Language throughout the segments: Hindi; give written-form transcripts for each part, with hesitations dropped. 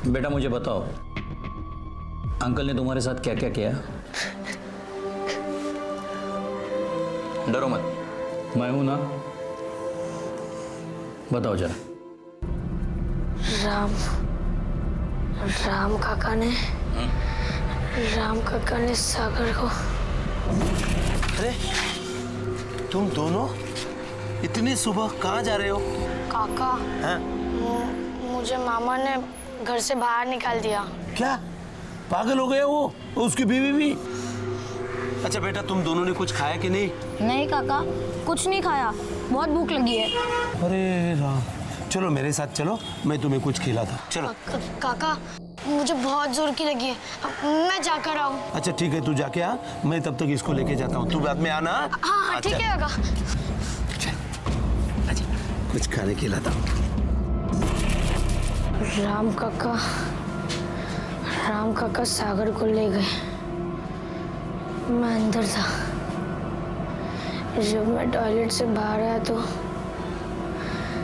बेटा मुझे बताओ, अंकल ने तुम्हारे साथ क्या क्या किया? डरो मत, मैं हूं ना, बताओ जरा। राम काका ने सागर को। अरे तुम दोनों इतनी सुबह कहाँ जा रहे हो? काका, मुझे मामा ने घर से बाहर निकाल दिया। क्या पागल हो गए वो? उसकी बीवी भी? अच्छा बेटा, तुम दोनों ने कुछ खाया कि नहीं? नहीं काका, कुछ नहीं खाया, बहुत भूख लगी है। अरे राम, चलो मेरे साथ चलो, मैं तुम्हें कुछ खिलाता। चलो। काका, मुझे बहुत जोर की लगी है, मैं जाकर आऊँ। अच्छा ठीक है, तू जाके आ, मैं तब तक इसको लेके जाता हूँ, तू बाद में आना। हाँ ठीक है काका। अच्छा, कुछ खाने खिलाता हूँ। राम काका सागर को ले गए। मैं अंदर था। जब मैं टॉयलेट से बाहर आया तो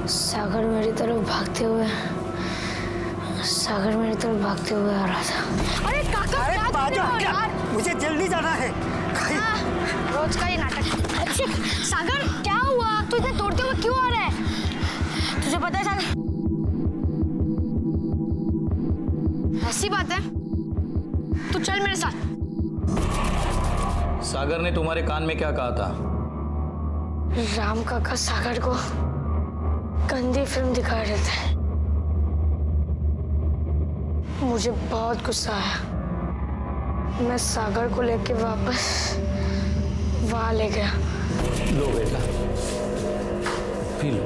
सागर मेरी तरफ भागते हुए आ रहा था। अरे काका, अरे बाजू हट जा, मुझे जल्दी जाना है। रोज का ही नाटक। अच्छे सागर, क्या हुआ? तू इतने दौड़ते हुए क्यों आ रहा है? तुझे पता है सागर? ऐसी बात है, तू चल मेरे साथ। सागर ने तुम्हारे कान में क्या कहा था? राम काका सागर को गंदी फिल्म दिखा रहे थे। मुझे बहुत गुस्सा आया। मैं सागर को लेके वापस वहां ले गया। लो बेटा, पी लो।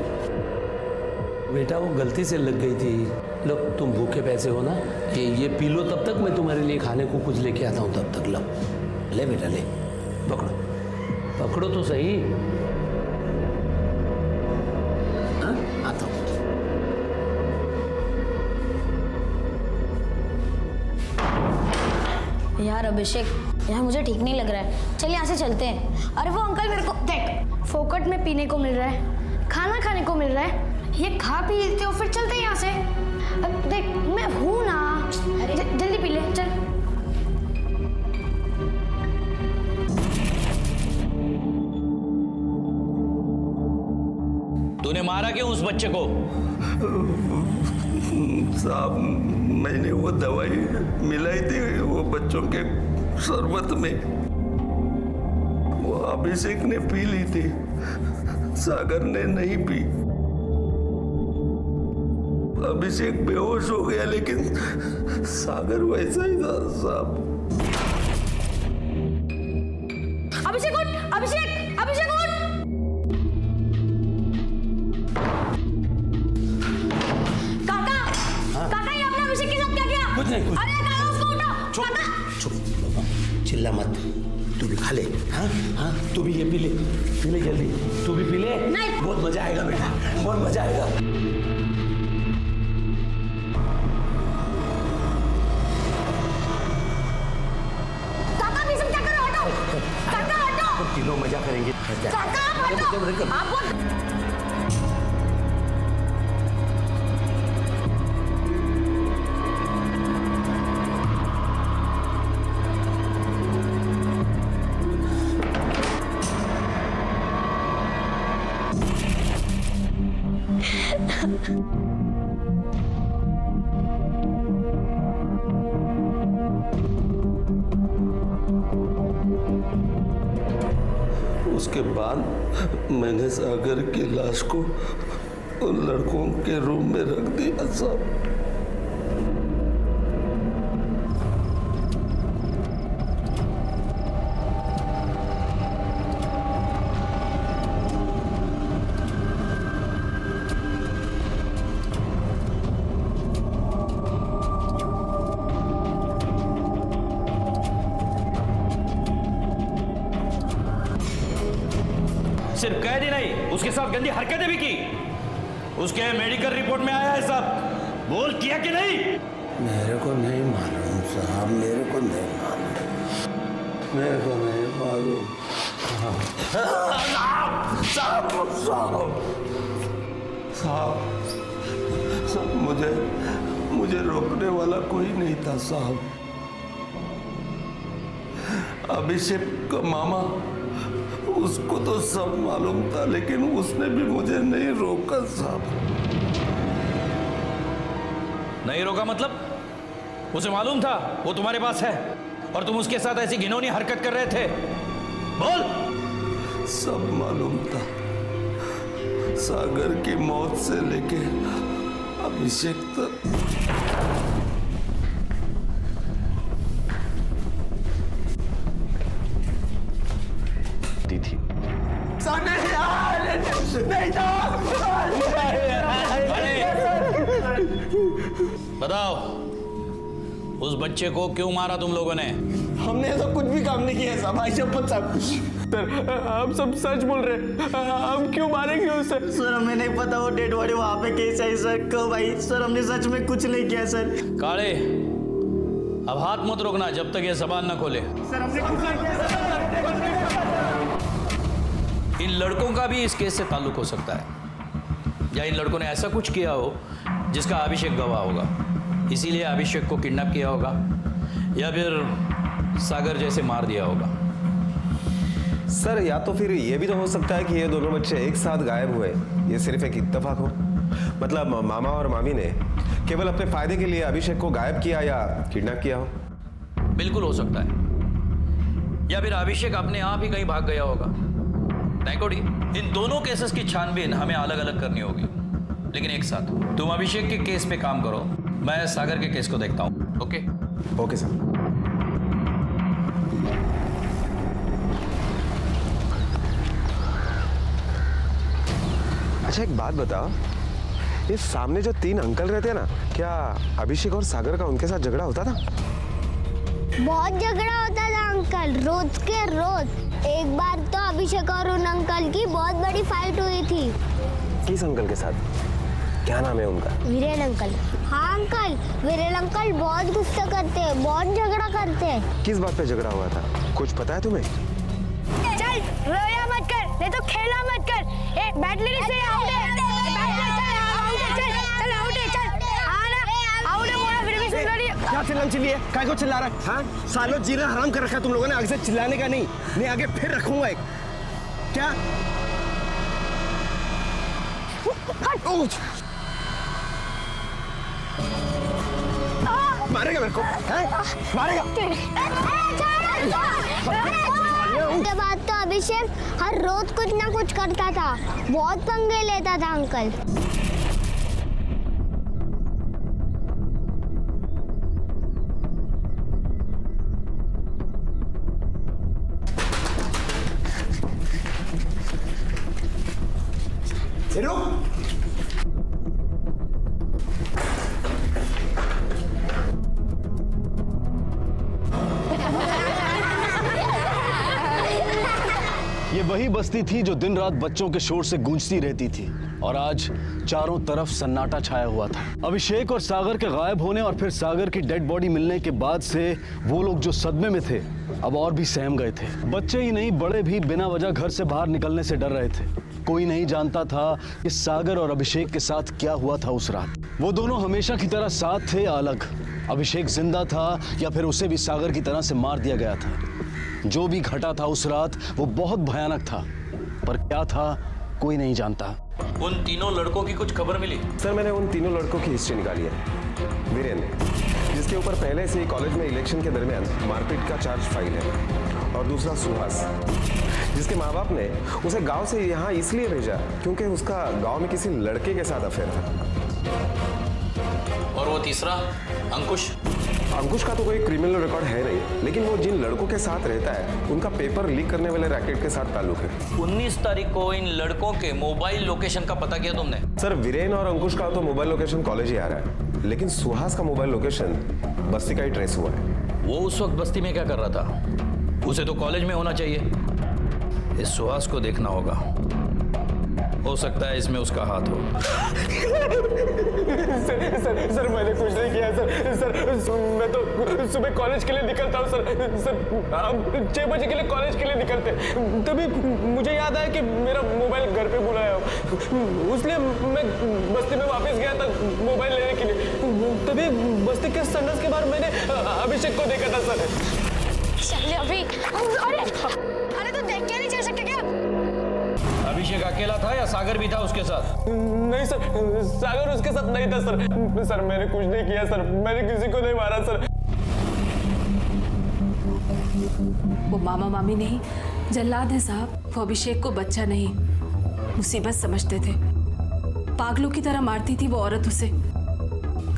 बेटा वो गलती से लग गई थी। लो, तुम भूखे पैसे हो ना, ये पी लो, तब तक मैं तुम्हारे लिए खाने को कुछ लेके आता हूँ। तब तक लो, ले बेटा ले, पकड़ो तो सही। हाँ, आता हूँ। यार अभिषेक, यार मुझे ठीक नहीं लग रहा है, चल यहाँ से चलते हैं। अरे वो अंकल मेरे को देख, फोकट में पीने को मिल रहा है, खाना खाने को मिल रहा है, ये खा पी लेते हो, फिर चलते हैं यहाँ से। अब देख मैं हूँ ना, जल्दी पी ले, चल। तूने मारा क्यों उस बच्चे को? साहब, मैंने वो दवाई मिलाई थी वो बच्चों के शरबत में, वो अभिषेक ने पी ली थी, सागर ने नहीं पी। अभिषेक बेहोश हो गया, लेकिन सागर वैसा ही था साहब। अभिषेक उठ, अभिषेक उठ। काका, ये आपने अभिषेक के साथ क्या किया? कुछ नहीं, कुछ। अरे काका, उसको उठाओ। काका, चुप, चिल्ला मत, तू भी खा ले। हाँ हाँ, तू भी ये पी ले जल्दी, तू भी पी ले। नहीं। बहुत मजा आएगा बेटा, बहुत मजा आएगा। काका भी सब क्या कर रहे हो? हटो, काका हटो। तीनों मजा करेंगे। काका हटो, आप उसके बाद मैंने सागर की लाश को उन लड़कों के रूम में रख दिया साहब। सिर्फ कैद ही नहीं, उसके साथ गंदी हरकतें भी की। उसके मेडिकल रिपोर्ट में आया है सब। बोल किया कि नहीं? मेरे को नहीं मालूम साहब, मेरे को नहीं मालूम। साहब, मुझे मुझे रोकने वाला कोई नहीं था साहब। अभिषेक का मामा, उसको तो सब मालूम था, लेकिन उसने भी मुझे नहीं रोका साहब। नहीं रोका मतलब? उसे मालूम था वो तुम्हारे पास है और तुम उसके साथ ऐसी घिनौनी हरकत कर रहे थे? बोल। सब मालूम था। सागर की मौत से लेके अभिषेक तक। थी बताओ, उस बच्चे को क्यों मारा तुम लोगों ने? हमने ऐसा कुछ भी काम नहीं किया है साहब, शपथ साहब। सर हम सब सच बोल रहे हैं, हम क्यों मारेंगे उसे? सर हमें नहीं पता वो डेड बॉडी वहाँ पे कैसे है सर, कब आई? सर हमने सच में कुछ नहीं किया सर। काले, अब हाथ मत रोकना जब तक ये जबान न खोले। सर हमने कुछ नहीं किया सर। इन लड़कों का भी इस केस से ताल्लुक हो सकता है, या इन लड़कों ने ऐसा कुछ किया हो जिसका अभिषेक गवाह होगा, इसीलिए अभिषेक को किडनैप किया होगा, या फिर सागर जैसे मार दिया होगा। सर या तो फिर ये भी तो हो सकता है कि ये दोनों बच्चे एक साथ गायब हुए, ये सिर्फ एक इत्तेफाक हो। मतलब मामा और मामी ने केवल अपने फायदे के लिए अभिषेक को गायब किया या किडनैप किया हो। बिल्कुल हो सकता है, या फिर अभिषेक अपने आप ही कहीं भाग गया होगा। नाइकोडी, इन दोनों केसेस की छानबीन हमें अलग अलग करनी होगी, लेकिन एक साथ। तुम अभिषेक के केस पे काम करो, मैं सागर के केस को देखता हूँ। Okay okay sir. अच्छा एक बात बताओ, ये सामने जो 3 अंकल रहते हैं ना, क्या अभिषेक और सागर का उनके साथ झगड़ा होता था? बहुत झगड़ा होता था अंकल, रोज के रोज। एक बार तो अभिषेक और उन अंकल की बहुत बड़ी फाइट हुई थी। किस अंकल के साथ? क्या नाम है उनका? वीरेन अंकल। हाँ अंकल, वीरेन अंकल बहुत गुस्सा करते हैं, बहुत झगड़ा करते हैं। किस बात पे झगड़ा हुआ था, कुछ पता है तुम्हें? चल रोया मत कर, नहीं तो खेला मत कर। ए बैट लेने से आउट है, क्या चिल्लान चिल्ली है? काय को चिल्ला रहा है? हाँ? सालों जीना हराम कर रखा तुम लोगों ने, आगे से चिल्लाने का नहीं। नहीं आगे फिर रखूंगा एक। क्या? मारेगा मेरे को? मारेगा? उसके बाद तो अभिषेक हर रोज कुछ ना कुछ करता था, बहुत पंगे लेता था अंकल। ये वही बस्ती थी जो दिन रात बच्चों के शोर से गूंजती रहती थी, और आज चारों तरफ सन्नाटा छाया हुआ था। अभिषेक और सागर के गायब होने और फिर सागर की डेड बॉडी मिलने के बाद से वो लोग जो सदमे में थे, अब और भी सहम गए थे। बच्चे ही नहीं, बड़े भी बिना वजह घर से बाहर निकलने से डर रहे थे। कोई नहीं जानता था कि सागर और अभिषेक के साथ क्या हुआ था उस रात। वो दोनों हमेशा की तरह साथ थे या अलग? अभिषेक जिंदा था या फिर उसे भी सागर की तरह से मार दिया गया था? जो भी घटा था उस रात वो बहुत भयानक था, पर क्या था कोई नहीं जानता। उन तीनों लड़कों की कुछ खबर मिली? सर मैंने उन तीनों लड़कों की हिस्ट्री निकाली है। वीरेंद्र, जिसके ऊपर पहले से ही कॉलेज में इलेक्शन के दरमियान मारपीट का चार्ज फाइल है, और दूसरा सुहास, जिसके माँ बाप ने उसे गांव से यहाँ इसलिए भेजा क्योंकि उसका गांव में किसी लड़के के साथ अफेयर था। और वो तीसरा अंकुश? अंकुश का तो कोई क्रिमिनल रिकॉर्ड है नहीं, लेकिन वो जिन लड़कों के साथ रहता है उनका पेपर लीक करने वाले रैकेट के साथ ताल्लुक है। 19 तारीख को इन लड़कों के मोबाइल लोकेशन का पता किया तुमने? सर वीरेन और अंकुश का तो मोबाइल लोकेशन कॉलेज ही आ रहा है, लेकिन सुहास का मोबाइल लोकेशन बस्ती का ही ट्रेस हुआ है। वो उस वक्त बस्ती में क्या कर रहा था? उसे तो कॉलेज में होना चाहिए। इस सुहास को देखना होगा, हो सकता है इसमें उसका हाथ हो। सर मैंने कुछ नहीं किया सर। मैं तो सुबह कॉलेज के लिए निकलता हूँ सर। आप 6 बजे के लिए कॉलेज के लिए निकलते, तभी मुझे याद आया कि मेरा मोबाइल घर पे भुलाया हो, इसलिए मैं बस्ती में वापस गया था मोबाइल लेने के लिए। तभी बस्ती के संडास के बाहर मैंने अभिषेक को देखा था सर। चल अभी, अरे तो देख के नहीं चल सकते क्या? अभिषेक अकेला था या सागर भी था उसके साथ? नहीं सर, सागर उसके साथ नहीं था सर। सर मैंने कुछ नहीं किया सर, मैंने किसी को नहीं मारा सर। वो मामा मामी नहीं, जल्लाद है साहब। वो अभिषेक को बच्चा नहीं, मुसीबत समझते थे। पागलों की तरह मारती थी वो औरत उसे,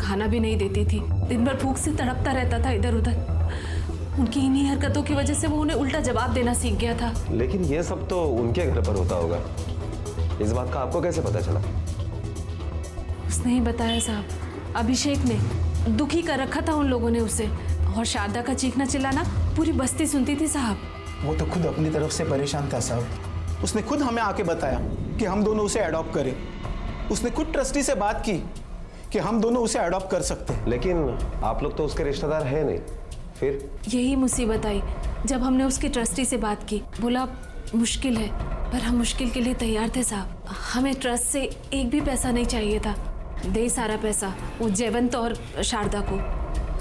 खाना भी नहीं देती थी, दिन भर भूख से तड़पता रहता था इधर उधर। उनकी इन्हीं हरकतों की वजह से वो उन्हें उल्टा जवाब देना सीख गया था। लेकिन ये सब तो उनके घर पर होता होगा, इस बात का आपको कैसे पता चला? उसने ही बताया साहब। अभिषेक ने दुखी कर रखा था उन लोगों ने उसे, और शारदा का चीखना चिल्लाना पूरी बस्ती सुनती थी साहब। वो तो खुद अपनी तरफ से परेशान था साहब। उसने खुद हमें आके बताया कि हम दोनों उसे अडॉप्ट करें। उसने खुद ट्रस्टी से बात की कि हम दोनों उसे अडॉप्ट कर सकते हैं। लेकिन आप लोग तो उसके रिश्तेदार हैं नहीं, फिर? यही मुसीबत आई जब हमने उसके ट्रस्टी से बात की। बोला मुश्किल है, पर हम मुश्किल के लिए तैयार थे साहब। हमें ट्रस्ट से एक भी पैसा नहीं चाहिए था। दे सारा पैसा वो जयवंत और शारदा को।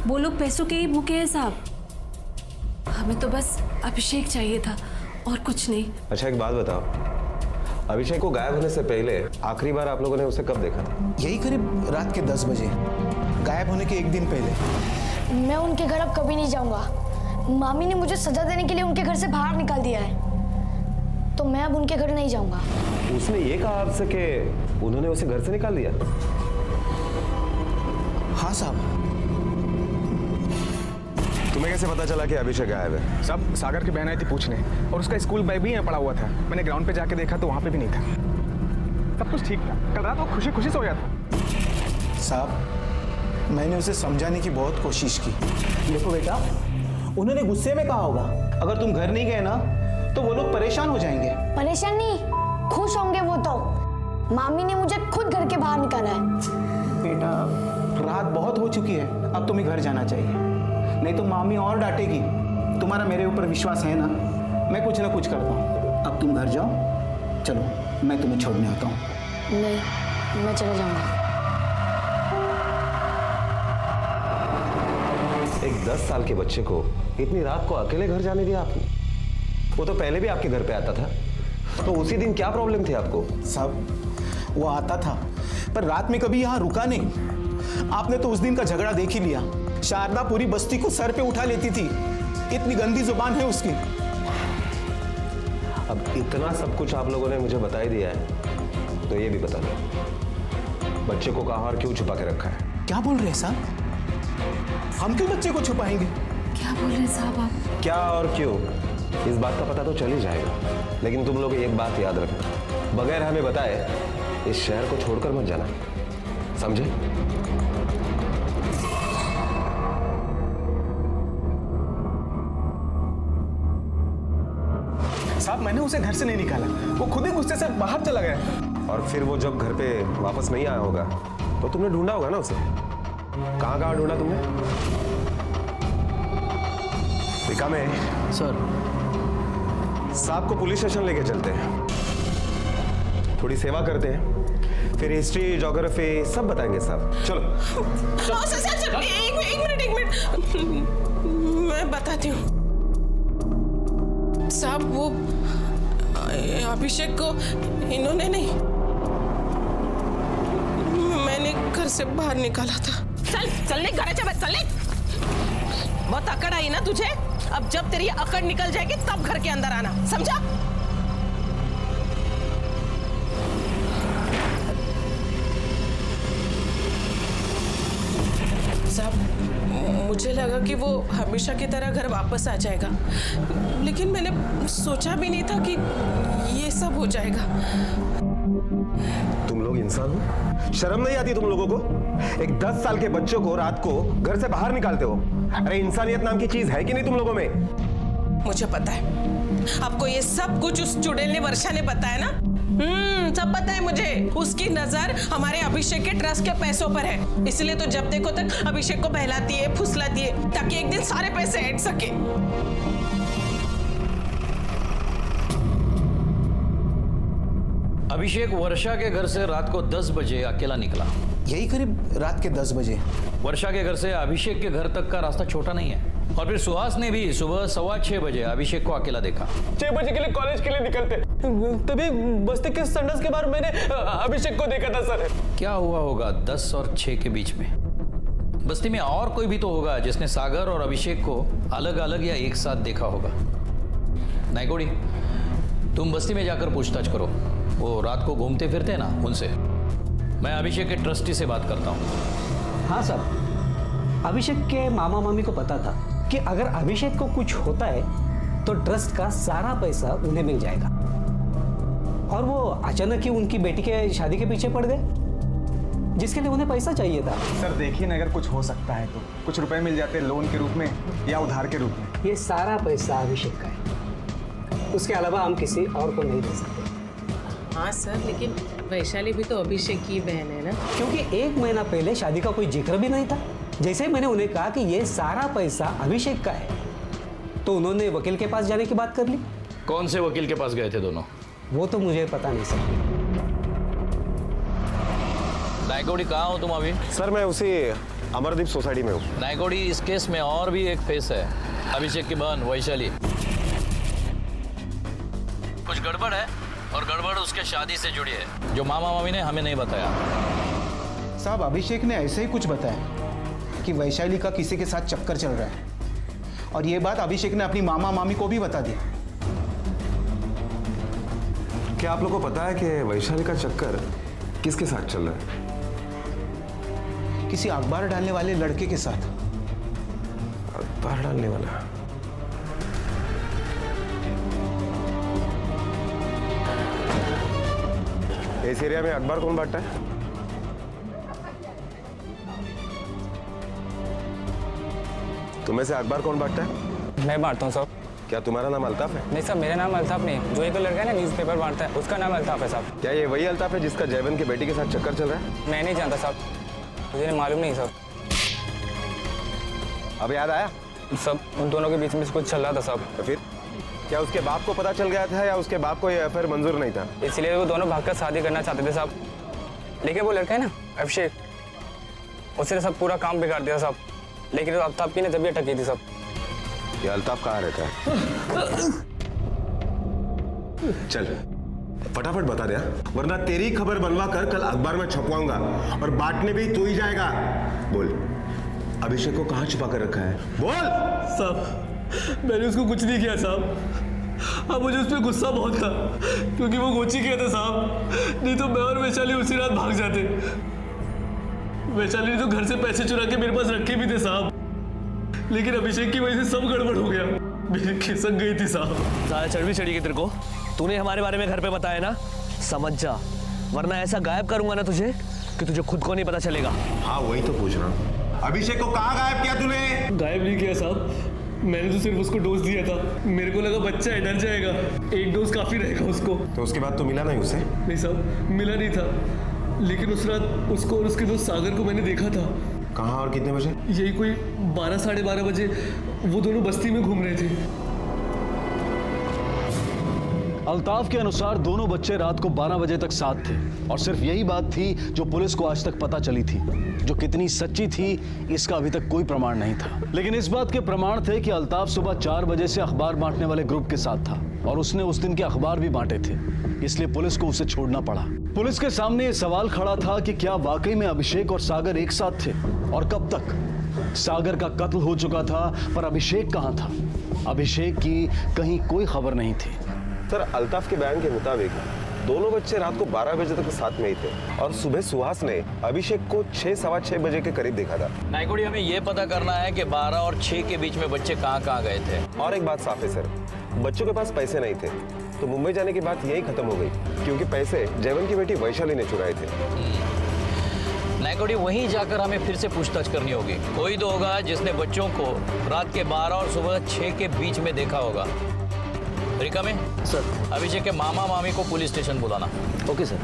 वो लोग पैसों के ही भूखे हैं साहब। हमें तो बस अभिषेक चाहिए था और कुछ नहीं। अच्छा एक बात बताओ, अभिषेक को गायब होने से पहले आखिरी बार आप लोगों ने उसे कब देखा था? यही करीब रात के 10 बजे, गायब होने के एक दिन पहले। मैं उनके घर अब कभी नहीं जाऊंगा। मामी ने मुझे सजा देने के लिए उनके घर से बाहर निकाल दिया है, तो मैं अब उनके घर नहीं जाऊंगा। उसने ये कहा आपसे कि उन्होंने उसे घर से निकाल दिया? हाँ साहब। तुम्हें कैसे पता चला कि अभिषेक गायब है? सब सागर की बहन आई थी पूछने, और उसका स्कूल बैग भी यहाँ पड़ा हुआ था। मैंने ग्राउंड पे जाके देखा तो वहाँ पे भी नहीं था। सब कुछ ठीक था। कल रात वो खुशी खुशी सो गया था। साहब मैंने उसे समझाने की बहुत कोशिश की। देखो बेटा, उन्होंने गुस्से में कहा होगा अगर तुम घर नहीं गए ना तो वो लोग परेशान हो जाएंगे। परेशान नहीं, खुश होंगे वो तो। मामी ने मुझे खुद घर के बाहर निकाला है। बेटा रात बहुत हो चुकी है, अब तुम्हें घर जाना चाहिए, नहीं तो मामी और डांटेगी। तुम्हारा मेरे ऊपर विश्वास है ना? मैं कुछ ना कुछ करता हूँ। अब तुम घर जाओ, चलो मैं तुम्हें छोड़ने आता हूँ। नहीं, मैं चले जाऊंगा। एक 10 साल के बच्चे को इतनी रात को अकेले घर जाने दिया आपने? वो तो पहले भी आपके घर पे आता था, तो उसी दिन क्या प्रॉब्लम थी आपको? साहब वो आता था पर रात में कभी यहाँ रुका नहीं। आपने तो उस दिन का झगड़ा देख ही लिया। शारदा पूरी बस्ती को सर पे उठा लेती थी, इतनी गंदी जुबान है उसकी। अब इतना सब कुछ आप लोगों ने मुझे बता ही दिया है, तो ये भी बता दो बच्चे को कहाँ और क्यों छुपा के रखा है? क्या बोल रहे हैं साहब? हम क्यों बच्चे को छुपाएंगे? क्या बोल रहे हैं साहब आप? क्या और क्यों, इस बात का पता तो चल ही जाएगा। लेकिन तुम लोग एक बात याद रखना, बगैर हमें बताए इस शहर को छोड़कर मत जाना, समझे? साहब मैंने उसे घर से नहीं निकाला, वो खुद ही गुस्से से बाहर चला गया। और फिर वो जब घर पे वापस नहीं आया होगा तो तुमने ढूंढा होगा ना उसे? कहाँ कहाँ ढूंढा तुमने? विका में सर साहब को पुलिस स्टेशन लेके चलते हैं, थोड़ी सेवा करते हैं, फिर हिस्ट्री ज्योग्राफी सब बताएंगे साहब। चलो। सर एक मिनट मैं बताती हूँ साहब। वो अभिषेक को इन्होंने नहीं, मैंने घर से बाहर निकाला था। चलने घर चलने, बहुत अकड़ आई ना तुझे? अब जब तेरी अकड़ निकल जाएगी तब घर के अंदर आना, समझा? साहब मुझे लगा कि वो हमेशा की तरह घर वापस आ जाएगा, लेकिन मैंने सोचा भी नहीं था कि ये सब हो जाएगा। तुम लोग इंसान हो? शर्म नहीं आती तुम लोगों को? एक 10 साल के बच्चों को रात को घर से बाहर निकालते हो। अरे इंसानियत नाम की चीज है कि नहीं तुम लोगों में? मुझे पता है आपको ये सब कुछ उस चुड़ैल ने वर्षा ने बताया ना। सब पता है मुझे। उसकी नजर हमारे अभिषेक के ट्रस्ट के पैसों पर है, इसलिए तो जब देखो तक अभिषेक को बहलाती है, फुसलाती है, ताकि एक दिन सारे पैसे ऐड सके। अभिषेक वर्षा के घर से रात को 10 बजे अकेला निकला। यही करीब रात के 10 बजे। वर्षा के घर से अभिषेक के घर तक का रास्ता छोटा नहीं है। और फिर सुहास ने भी सुबह 6:15 बजे अभिषेक को अकेला देखा। 6 बजे के लिए कॉलेज के लिए निकलते, तभी बस्ती के संडस के बाहर मैंने अभिषेक को देखा था सर। क्या हुआ होगा 10 और 6 के बीच में? बस्ती में और कोई भी तो होगा जिसने सागर और अभिषेक को अलग अलग या एक साथ देखा होगा। नायकोड़ी, तुम बस्ती में जाकर पूछताछ करो, वो रात को घूमते फिरते हैं ना, उनसे। मैं अभिषेक के ट्रस्टी से बात करता हूँ। हाँ सर, अभिषेक के मामा मामी को पता था कि अगर अभिषेक को कुछ होता है तो ट्रस्ट का सारा पैसा उन्हें मिल जाएगा, और वो अचानक ही उनकी बेटी के शादी के पीछे पड़ गए, जिसके लिए उन्हें पैसा चाहिए था। सर देखिए ना, अगर कुछ हो सकता है तो कुछ रुपए मिल जाते लोन के रूप में या उधार के रूप में। ये सारा पैसा अभिषेक का है, उसके अलावा हम किसी और को नहीं दे सकते। हाँ सर, लेकिन वैशाली भी तो अभिषेक की बहन है ना। क्योंकि 1 महीना पहले शादी का कोई जिक्र भी नहीं था। जैसे ही मैंने उन्हें कहा कि ये सारा पैसा अभिषेक का है, तो उन्होंने वकील के पास जाने की बात कर ली। कौन से वकील के पास गए थे दोनों? वो तो मुझे पता नहीं सर। नायकोड़ी, कहाँ हो तुम अभी? सर मैं उसी अमरदीप सोसाइटी में हूँ। नायकोड़ी, इस केस में और भी एक फेस है, अभिषेक की बहन वैशाली। कुछ गड़बड़ है, और गड़बड़ उसके शादी से जुड़ी है, जो मामा मामी ने हमें नहीं बताया। साहब, अभिषेक ने ऐसे ही कुछ बताया कि वैशाली का किसी के साथ चक्कर चल रहा है, और ये बात अभिषेक ने अपनी मामा मामी को भी बता दी। क्या आप लोगों को पता है कि वैशाली का चक्कर किसके साथ चल रहा है? किसी अखबार डालने वाले लड़के के साथ। अखबार डालने वाला? इस एरिया में अखबार कौन बांटता है? तुम्हें से अखबार कौन बांटता है? मैं बांटता हूँ साहब। क्या तुम्हारा नाम अल्ताफ है? नहीं साहब, मेरा नाम अल्ताफ नहीं, जो एक लड़का है ना न्यूज़पेपर बांटता है, उसका नाम अल्ताफ है साहब। क्या ये वही अल्ताफ है जिसका जयवन की बेटी के साथ चक्कर चल रहा है? मैं नहीं जानता साहब, मुझे मालूम नहीं साहब। अब याद आया? सब उन दोनों के बीच में कुछ चल रहा था साहब। तो फिर क्या उसके बाप को पता चल गया था, या उसके बाप को ये अफेयर मंजूर नहीं था? इसलिए वो दोनों भागकर शादी करना चाहते थे साहब, लेकिन वो लड़का है ना अभिषेक, उसने सब पूरा काम बिगाड़ दिया साहब। लेकिन अल्ताफ की ने तबीयत टकी थी साहब। ये अल्ताफ कहाँ रहता है? चल फटाफट बता दे, वरना तेरी खबर बनवा कर कल अखबार में छपवाऊंगा, और बांटने भी तू ही जाएगा। बोल, अभिषेक को कहाँ छुपा कर रखा है? बोल। साहब मैंने उसको कुछ नहीं किया साहब। अब मुझे उस पर गुस्सा बहुत था, क्योंकि वो गोची किया था साहब, नहीं तो मैं और वैशाली उसी रात भाग जाते। वैशाली ने तो घर से पैसे चुरा के मेरे पास रखे भी थे साहब, लेकिन अभिषेक की वजह से सब गड़बड़ हो गया, मेरी खिसक गई थी साहब। ज़्यादा चढ़ भी चढ़ी गई तेरे को। तूने हमारे बारे में घर पे बताया ना, समझ जा, वरना ऐसा गायब करूंगा ना तुझे कि तुझे खुद को नहीं पता चलेगा। हाँ वही तो पूछ रहा हूँ। अभिषेक को कहाँ गायब किया तूने? गायब नहीं किया साहब, मैंने तो सिर्फ उसको डोज दिया था। मेरे को लगा बच्चा है, डर जाएगा, एक डोज काफी रहेगा उसको। तो उसके बाद तो मिला नहीं उसे? नहीं साहब, मिला नहीं था, लेकिन उस रात उसको और उसके दोस्त सागर को मैंने देखा था। कहाँ और कितने बजे? यही कोई 12 साढ़े 12 बजे वो दोनों बस्ती में घूम रहे थे। अल्ताफ के अनुसार दोनों बच्चे रात को 12 बजे तक साथ थे, और सिर्फ यही बात थी जो पुलिस को आज तक पता चली थी। जो कितनी सच्ची थी इसका अभी तक कोई प्रमाण नहीं था, लेकिन इस बात के प्रमाण थे कि अल्ताफ सुबह 4 बजे से अखबार बांटने वाले ग्रुप के साथ था, और उसने उस दिन के अखबार भी बांटे थे, इसलिए पुलिस को उसे छोड़ना पड़ा। पुलिस के सामने ये सवाल खड़ा था कि क्या वाकई में अभिषेक और सागर एक साथ थे, और कब तक? सागर का कत्ल हो चुका था, पर अभिषेक कहाँ था? अभिषेक की कहीं कोई खबर नहीं थी। सर, अल्ताफ के बयान के मुताबिक दोनों बच्चे रात को 12 बजे तक साथ में ही थे, और सुबह सुहास ने अभिषेक को 6 सवा 6 बजे के करीब देखा था। नायकोड़ी, हमें ये पता करना है कि 12 और 6 के बीच में बच्चे कहाँ गए थे। और एक बात साफ है सर, बच्चों के पास पैसे नहीं थे, तो मुंबई जाने की बात यही खत्म हो गई, क्योंकि पैसे जयवन की बेटी वैशाली ने चुराए थे। नायकोड़ी, वहीं जाकर हमें फिर से पूछताछ करनी होगी। कोई तो होगा जिसने बच्चों को रात के 12 और सुबह 6 के बीच में देखा होगा। रिका में सर। अभिषेक के मामा मामी को पुलिस स्टेशन बुलाना। Okay sir.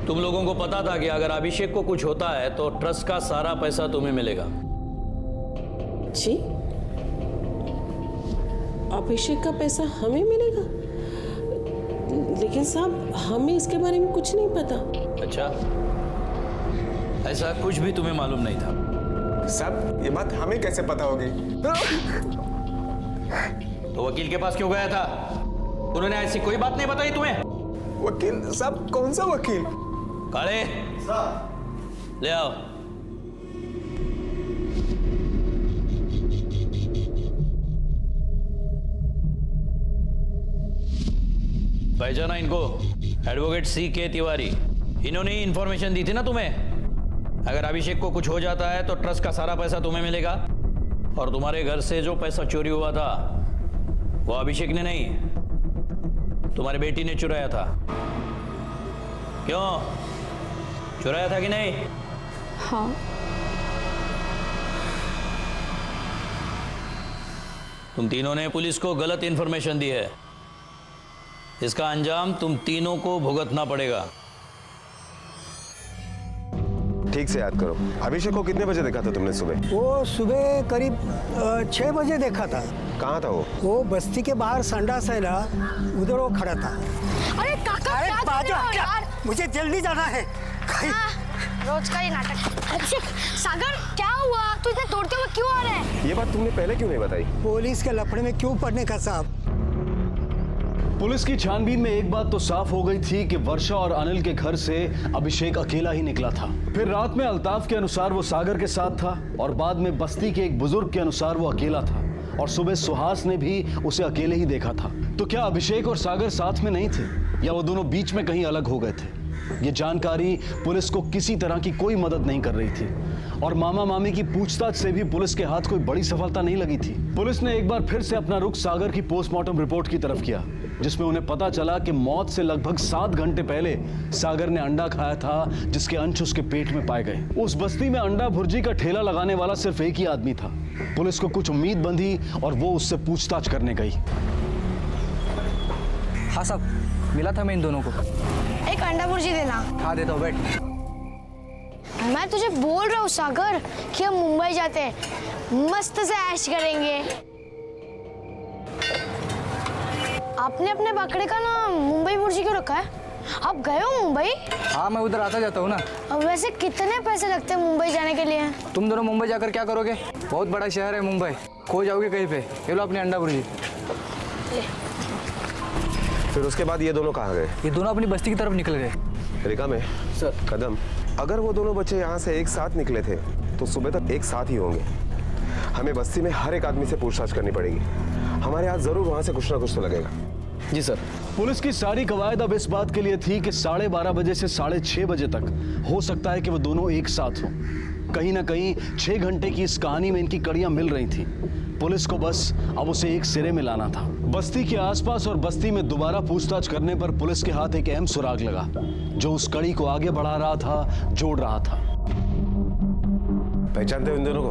तुम लोगों को पता था कि अगर अभिषेक को कुछ होता है तो ट्रस्ट का सारा पैसा तुम्हें मिलेगा। जी, अभिषेक का पैसा हमें मिलेगा? लेकिन साहब, हमें इसके बारे में कुछ नहीं पता। अच्छा, ऐसा कुछ भी तुम्हें मालूम नहीं था? साहब, ये बात हमें कैसे पता होगी? तो वकील के पास क्यों गया था? उन्होंने ऐसी कोई बात नहीं बताई तुम्हें? वकील साहब? कौन सा वकील? काले, ले आओ। पहचाना इनको? Advocate C.K. तिवारी। इन्होंने ही इंफॉर्मेशन दी थी ना तुम्हें। अगर अभिषेक को कुछ हो जाता है तो ट्रस्ट का सारा पैसा तुम्हें मिलेगा, और तुम्हारे घर से जो पैसा चोरी हुआ था वो अभिषेक ने नहीं, तुम्हारी बेटी ने चुराया था। क्यों चुराया था कि नहीं? हाँ। तुम तीनों ने पुलिस को गलत इंफॉर्मेशन दी है। इसका अंजाम तुम तीनों को भुगतना पड़ेगा। ठीक से याद करो, अभिषेक को कितने बजे देखा था तुमने सुबह? वो सुबह करीब 6 बजे देखा था। कहाँ था वो बस्ती के बाहर संडास है ना, उधर वो खड़ा था। अरे काका, अरे क्या कर बाजू रहे हो हट जा, यार? मुझे जल्दी जाना है। रोज का ही नाटक। अभिषेक, सागर क्या हुआ? तू इतने दौड़ते हुए क्यों आ रहा है? ये बात तुमने पहले क्यों नहीं बताई? पुलिस के लफड़े में क्यों पड़ने का साहब? पुलिस की छानबीन में एक बात तो साफ हो गई थी कि वर्षा और अनिल के घर से अभिषेक अकेला ही निकला था। फिर रात में अल्ताफ के अनुसार वो सागर के साथ था, और बाद में बस्ती के एक बुजुर्ग के अनुसार वो अकेला था, और सुबह सुहास ने भी उसे अकेले ही देखा था। तो क्या अभिषेक और सागर साथ में नहीं थे, या वो दोनों बीच में कहीं अलग हो गए थे? ये जानकारी पुलिस को किसी तरह की कोई मदद नहीं कर रही थी, और मामा मामी की पूछताछ से भी पुलिस के हाथ कोई बड़ी सफलता नहीं लगी थी। पुलिस ने एक बार फिर से अपना रुख सागर की पोस्टमार्टम रिपोर्ट की तरफ किया, जिसमें उन्हें पता चला कि मौत से लगभग 7 घंटे पहले सागर ने अंडा खाया था, जिसके अंश उसके पेट में पाए गए। उस बस्ती में अंडा भुर्जी का ठेला लगाने वाला सिर्फ एक ही आदमी था। पुलिस को कुछ उम्मीद बंधी और वो उससे पूछताछ करने गई। हाँ साहब, मिला था मैं इन दोनों को। एक अंडा भुर्जी देना। हाँ देता हूँ, बैठ। मैं तुझे बोल रहा हूँ सागर कि हम मुंबई जाते हैं, मस्त से ऐश करेंगे। आपने अपने बकरे का नाम मुंबई भुर्जी क्यों रखा है? आप गए हो मुंबई? हाँ, मैं उधर आता जाता हूँ ना। अब वैसे कितने पैसे लगते हैं मुंबई जाने के लिए? तुम दोनों मुंबई जाकर क्या करोगे? बहुत बड़ा शहर है मुंबई, खो जाओगे कहीं पे। ये लो अपनी अंडा भुर्जी। फिर उसके बाद ये दोनों कहाँ गए? ये दोनों अपनी बस्ती की तरफ निकल गए। रिका में सर। कदम, अगर वो दोनों बच्चे यहाँ से एक साथ निकले थे तो सुबह तक एक साथ ही होंगे। हमें बस्ती में हर एक आदमी से पूछताछ करनी पड़ेगी। हमारे हाथ जरूर वहां से कुछ ना कुछ तो लगेगा। जी सर। पुलिस की सारी कवायद अब इस बात के लिए थी कि 12:30 बजे से 6:30 बजे तक हो सकता है कि वो दोनों एक साथ हों। कहीं ना कहीं 6 घंटे की इस कहानी में इनकी कड़ियां मिल रही थी। पुलिस को बस अब उसे एक सिरे में लाना था। बस्ती के आसपास और बस्ती में दोबारा पूछताछ करने पर पुलिस के हाथ एक अहम सुराग लगा, जो उस कड़ी को आगे बढ़ा रहा था, जोड़ रहा था। पहचानते हो इन दोनों को?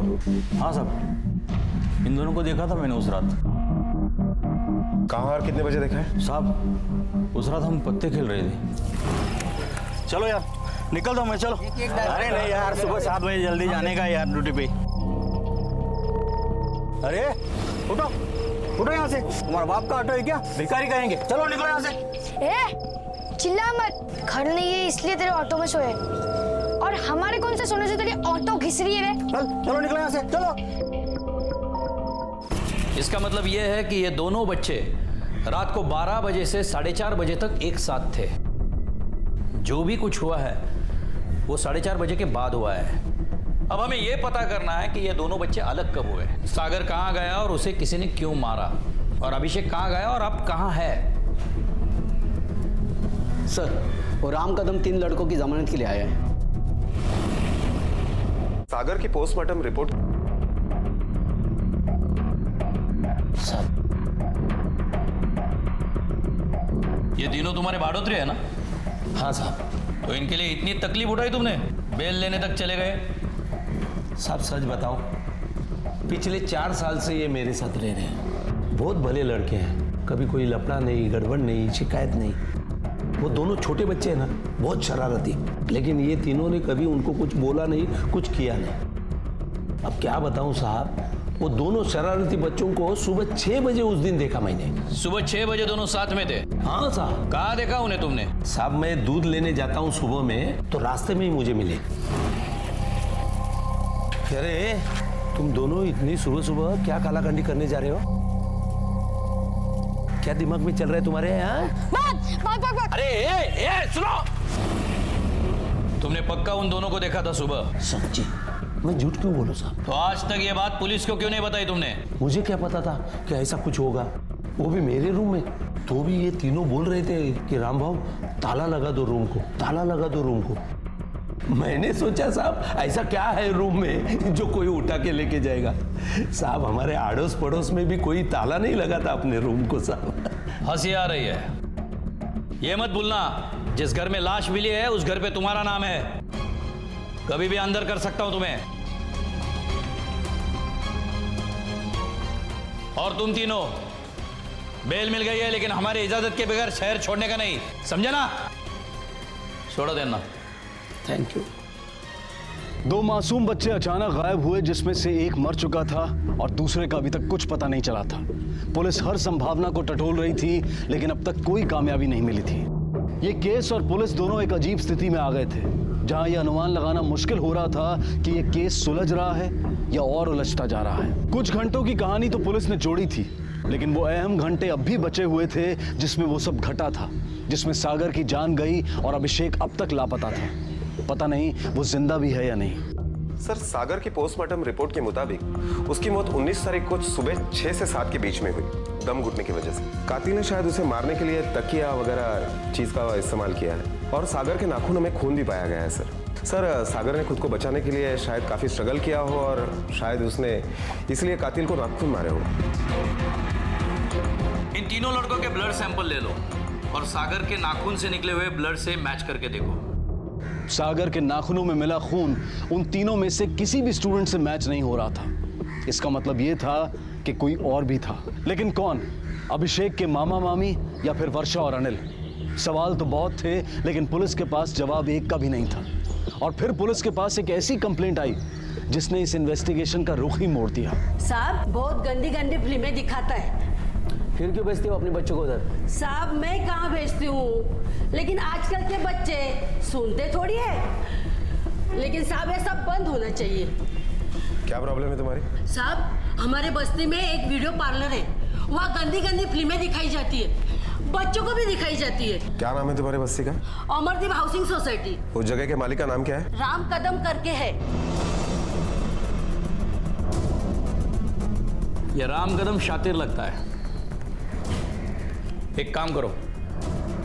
हाँ साहब, इन दोनों को देखा था मैंने उस रात। कहाँ और कितने बजे देखा है? साहब, उस रात हम पत्ते खेल रहे थे। चलो यार, निकल दो मैं, चलो। अरे नहीं यार, सुबह 7 बजे जल्दी जाने का यार ड्यूटी पे। अरे उठो उठो यहाँ से, तुम्हारा बाप का ऑटो है क्या? भिखारी कहेंगे। चलो निकलो यहाँ से। चिल्ला मत, घर नहीं है इसलिए तेरे ऑटो में सोए, और हमारे कौन से सोने से तेरी ऑटो घिस रही है रे? चलो निकलो यहाँ से, चलो। इसका मतलब यह है कि ये दोनों बच्चे रात को 12 बजे से 4:30 बजे तक एक साथ थे। जो भी कुछ हुआ है वो 4:30 बजे के बाद हुआ है। अब हमें यह पता करना है कि ये दोनों बच्चे अलग कब हुए, सागर कहाँ गया और उसे किसी ने क्यों मारा, और अभिषेक कहाँ गया और अब कहाँ है। सर, वो राम कदम 3 लड़कों की जमानत के लिए आया है। सागर की पोस्टमार्टम रिपोर्ट ये तीनों तुम्हारे भाड़ोत्री है ना? हाँ साहब। तो इनके लिए इतनी तकलीफ उठाई तुमने, बेल लेने तक चले गए। साहब सच बताओ, पिछले 4 साल से ये मेरे साथ रह रहे हैं। बहुत भले लड़के हैं, कभी कोई लफड़ा नहीं, गड़बड़ नहीं, शिकायत नहीं। वो दोनों छोटे बच्चे हैं ना, बहुत शरारती, लेकिन ये तीनों ने कभी उनको कुछ बोला नहीं, कुछ किया नहीं। अब क्या बताऊं साहब, वो दोनों शरारती बच्चों को सुबह 6 बजे उस दिन देखा मैंने। सुबह 6 बजे दोनों साथ में थे? हाँ साहब। कहाँ देखा उन्हें तुमने? साहब मैं दूध लेने जाता हूँ सुबह में, तो रास्ते में ही मुझे मिले। अरे तुम दोनों इतनी सुबह सुबह क्या कालाकांडी करने जा रहे हो? क्या दिमाग में चल रहा है तुम्हारे यहाँ? अरे सुनो, तुमने पक्का उन दोनों को देखा था सुबह? सच्ची? मैं झूठ क्यों बोलूं साहब? तो आज तक ये बात पुलिस को क्यों नहीं बताई तुमने? मुझे क्या पता था कि ऐसा कुछ होगा, वो भी मेरे रूम में। तो भी ये तीनों बोल रहे थे कि राम भाऊ ताला लगा दो रूम को, ताला लगा दो रूम को। मैंने सोचा साहब ऐसा क्या है रूम में जो कोई उठा के लेके जाएगा। साहब हमारे आड़ोस पड़ोस में भी कोई ताला नहीं लगा था अपने रूम को साहब। हंसी आ रही है? ये मत भूलना, जिस घर में लाश मिली है उस घर पे तुम्हारा नाम है। कभी भी अंदर कर सकता हूं तुम्हें। और तुम तीनों, बेल मिल गई है लेकिन हमारी इजाजत के बगैर शहर छोड़ने का नहीं, समझे ना? छोड़ देना। Thank you. 2 मासूम बच्चे अचानक गायब हुए, जिसमें से एक मर चुका था और दूसरे का अभी तक कुछ पता नहीं चला था। पुलिस हर संभावना को टटोल रही थी, लेकिन अब तक कोई कामयाबी नहीं मिली थी। ये केस और पुलिस दोनों एक अजीब स्थिति में आ गए थे, जहां यह अनुमान लगाना मुश्किल हो रहा था कि यह केस सुलझ रहा है या और उलझता जा रहा है। कुछ घंटों की कहानी तो पुलिस ने जोड़ी थी, लेकिन वो अहम घंटे अब भी बचे हुए थे जिसमें वो सब घटा था, जिसमें सागर की जान गई और अभिषेक अब तक लापता था। पता नहीं वो जिंदा भी है या नहीं। सर, सागर की पोस्टमार्टम रिपोर्ट के मुताबिक उसकी मौत 19 तारीख को सुबह 6 से 7 के बीच में हुई, दम घुटने की वजह से। कातिल ने शायद उसे मारने के लिए तकिया वगैरह चीज का इस्तेमाल किया है और सागर के नाखूनों में खून भी पाया गया है। सर, सागर ने खुद को बचाने के लिए शायद काफी स्ट्रगल किया हो और शायद उसने इसलिए कातिल को नाखून मारे हो। इन तीनों लड़कों के ब्लड सैंपल ले लो और सागर के नाखून से निकले हुए ब्लड से मैच करके देखो। सागर के नाखूनों में मिला खून उन तीनों में से किसी भी स्टूडेंट से मैच नहीं हो रहा था। इसका मतलब यह था कि कोई और भी था, लेकिन कौन? अभिषेक के मामा मामी या फिर वर्षा और अनिल? सवाल तो बहुत थे, लेकिन पुलिस के पास जवाब एक का भी नहीं था। और फिर पुलिस के पास एक ऐसी कंप्लेंट आई जिसने इस इन्वेस्टिगेशन का रुख ही मोड़ दिया। साहब बहुत गंदी गंदी फिल्में दिखाता है। फिर क्यों भेजती हो अपने बच्चों को उधर? साहब मैं कहाँ भेजती हूँ, लेकिन आजकल के बच्चे सुनते थोड़ी है। लेकिन साहब ये सब बंद होना चाहिए। क्या प्रॉब्लम है तुम्हारी? साहब हमारे बस्ती में एक वीडियो पार्लर है, वहाँ गंदी गंदी फिल्में दिखाई जाती है, बच्चों को भी दिखाई जाती है। क्या नाम है तुम्हारे बस्ती का? Amardeep housing society. उस जगह के मालिक का नाम क्या है? राम कदम करके है। ये राम कदम शातिर लगता है। एक काम करो,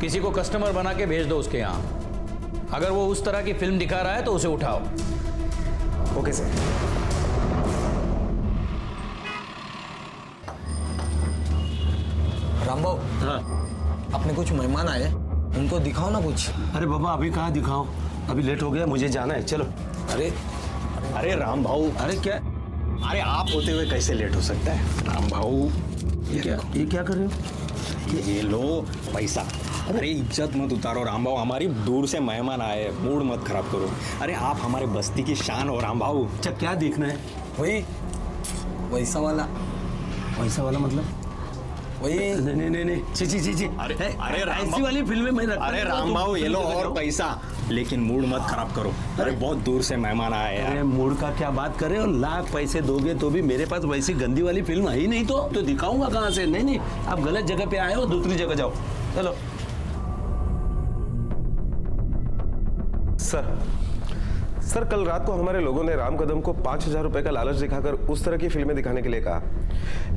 किसी को कस्टमर बना के भेज दो उसके यहाँ। अगर वो उस तरह की फिल्म दिखा रहा है तो उसे उठाओ। Okay sir. रामबाबू, हाँ, अपने कुछ मेहमान आए, उनको दिखाओ ना कुछ। अरे बाबा अभी कहाँ दिखाओ, अभी लेट हो गया, मुझे जाना है, चलो। अरे राम भाऊ, अरे क्या? अरे आप होते हुए कैसे लेट हो सकता है? राम भाऊ, ये क्या कर रहे हो? ये लो पैसा। अरे इज्जत मत उतारो राम भाऊ, हमारी दूर से मेहमान आए, मूड मत खराब करो। अरे आप हमारे बस्ती की शान हो राम भाऊ। अच्छा क्या देखना है? वही वैसा वाला। वैसा वाला मतलब? वही नहीं ची। अरे ऐसी वाली फिल्में मैं रखता। अरे राम भाऊ ये लो और पैसा, लेकिन मूड मत खराब करो। अरे बहुत दूर से मेहमान आए यार। अरे मूड का क्या बात करे, और लाख पैसे दोगे तो भी मेरे पास वैसी गंदी वाली फिल्म आई नहीं तो दिखाऊंगा कहाँ से? नहीं, आप गलत जगह पे आए हो, दूसरी जगह जाओ, चलो। सर, कल रात को हमारे लोगों ने राम कदम को 5,000 रुपए का लालच दिखाकर उस तरह की फिल्में दिखाने के लिए कहा,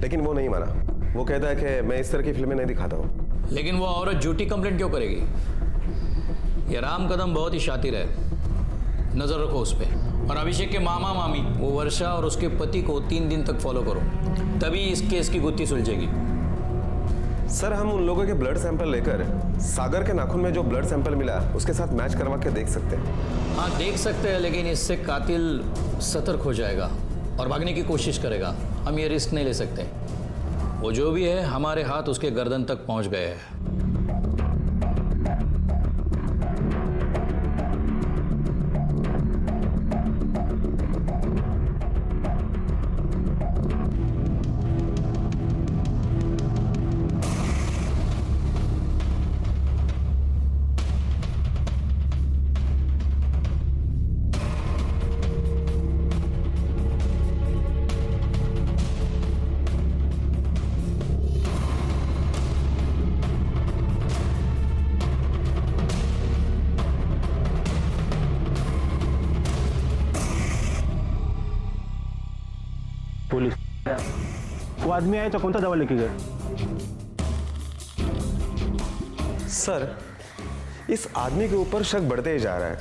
लेकिन वो नहीं माना। वो कहता है कि मैं इस तरह की फिल्में नहीं दिखाता हूँ। लेकिन वो औरत झूठी कंप्लेंट क्यों करेगी? ये राम कदम बहुत ही शातिर है, नजर रखो उस पर। और अभिषेक के मामा मामी वो वर्षा और उसके पति को 3 दिन तक फॉलो करो, तभी इस केस की गुत्थी सुलझेगी। सर, हम उन लोगों के ब्लड सैंपल लेकर सागर के नाखून में जो ब्लड सैंपल मिला उसके साथ मैच करवा के देख सकते हैं। हाँ देख सकते हैं, लेकिन इससे कातिल सतर्क हो जाएगा और भागने की कोशिश करेगा। हम ये रिस्क नहीं ले सकते। वो जो भी है हमारे हाथ उसके गर्दन तक पहुंच गए हैं। पुलिस वो आदमी आया तो कौन सा दवा लेके गए? सर, इस आदमी के ऊपर शक बढ़ते ही जा रहा है।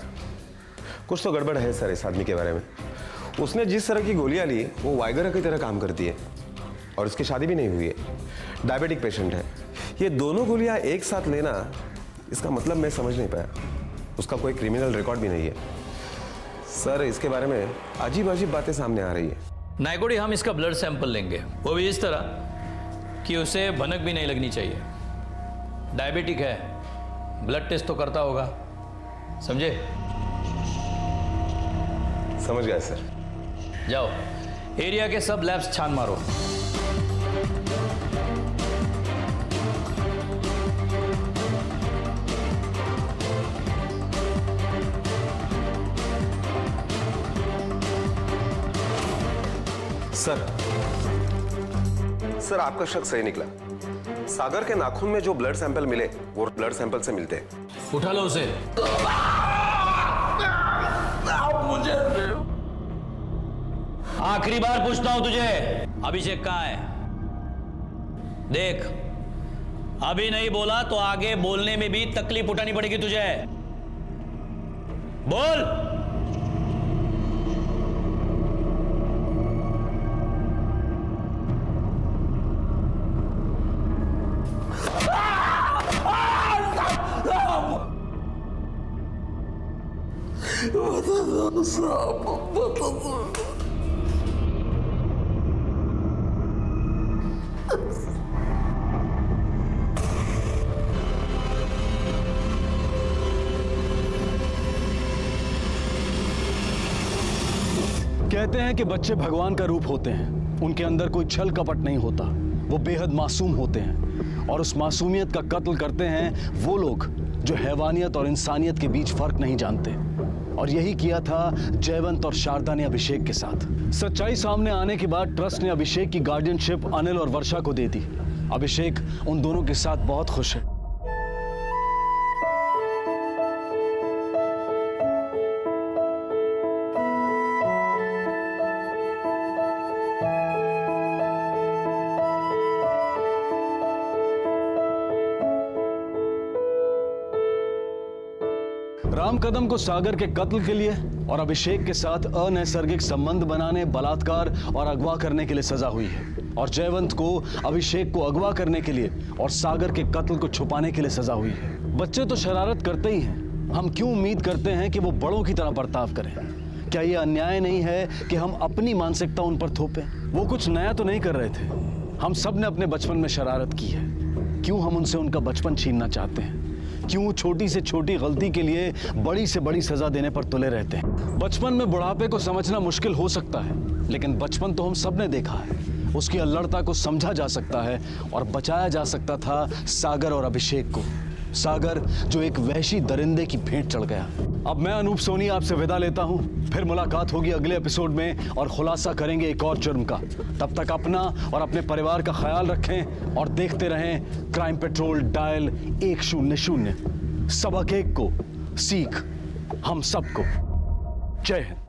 कुछ तो गड़बड़ है सर इस आदमी के बारे में। उसने जिस तरह की गोलियां ली वो वाइगरा की तरह काम करती है और उसकी शादी भी नहीं हुई है। डायबिटिक पेशेंट है। ये दोनों गोलियां एक साथ लेना, इसका मतलब मैं समझ नहीं पाया। उसका कोई क्रिमिनल रिकॉर्ड भी नहीं है। सर, इसके बारे में अजीब अजीब बातें सामने आ रही है। नायकोडी, हम इसका ब्लड सैंपल लेंगे, वो भी इस तरह कि उसे भनक भी नहीं लगनी चाहिए। डायबिटिक है, ब्लड टेस्ट तो करता होगा, समझे? समझ गया सर। जाओ, एरिया के सब लैब्स छान मारो। सर, आपका शक सही निकला। सागर के नाखून में जो ब्लड सैंपल मिले वो ब्लड सैंपल से मिलते हैं। उठा लो उसे। मुझे आखिरी बार पूछता हूं तुझे, अभिषेक कहाँ है? देख, अभी नहीं बोला तो आगे बोलने में भी तकलीफ उठानी पड़ेगी तुझे। बोल। कहते हैं कि बच्चे भगवान का रूप होते हैं। उनके अंदर कोई छल कपट नहीं होता। वो बेहद मासूम होते हैं और उस मासूमियत का कत्ल करते हैं वो लोग जो हैवानियत और इंसानियत के बीच फर्क नहीं जानते। और यही किया था जयवंत और शारदा ने अभिषेक के साथ। सच्चाई सामने आने के बाद ट्रस्ट ने अभिषेक की गार्डियनशिप अनिल और वर्षा को दे दी। अभिषेक उन दोनों के साथ बहुत खुश है। राम कदम को सागर के कत्ल के लिए और अभिषेक के साथ अनैसर्गिक संबंध बनाने, बलात्कार और अगवा करने के लिए सजा हुई है। और जयवंत को अभिषेक को अगवा करने के लिए और सागर के कत्ल को छुपाने के लिए सजा हुई है। बच्चे तो शरारत करते ही हैं। हम क्यों उम्मीद करते हैं कि वो बड़ों की तरह बर्ताव करें? क्या ये अन्याय नहीं है कि हम अपनी मानसिकता उन पर थोपें? वो कुछ नया तो नहीं कर रहे थे। हम सब ने अपने बचपन में शरारत की है। क्यों हम उनसे उनका बचपन छीनना चाहते हैं? क्यों छोटी से छोटी गलती के लिए बड़ी से बड़ी सजा देने पर तुले रहते हैं? बचपन में बुढ़ापे को समझना मुश्किल हो सकता है, लेकिन बचपन तो हम सब ने देखा है। उसकी अल्लड़ता को समझा जा सकता है और बचाया जा सकता था सागर और अभिषेक को। सागर जो एक वहशी दरिंदे की भेंट चढ़ गया। अब मैं अनूप सोनी आपसे विदा लेता हूं। फिर मुलाकात होगी अगले एपिसोड में और खुलासा करेंगे एक और जुर्म का। तब तक अपना और अपने परिवार का ख्याल रखें और देखते रहें क्राइम पेट्रोल डायल 100। सबक एक को सीख हम सबको। जय हिंद।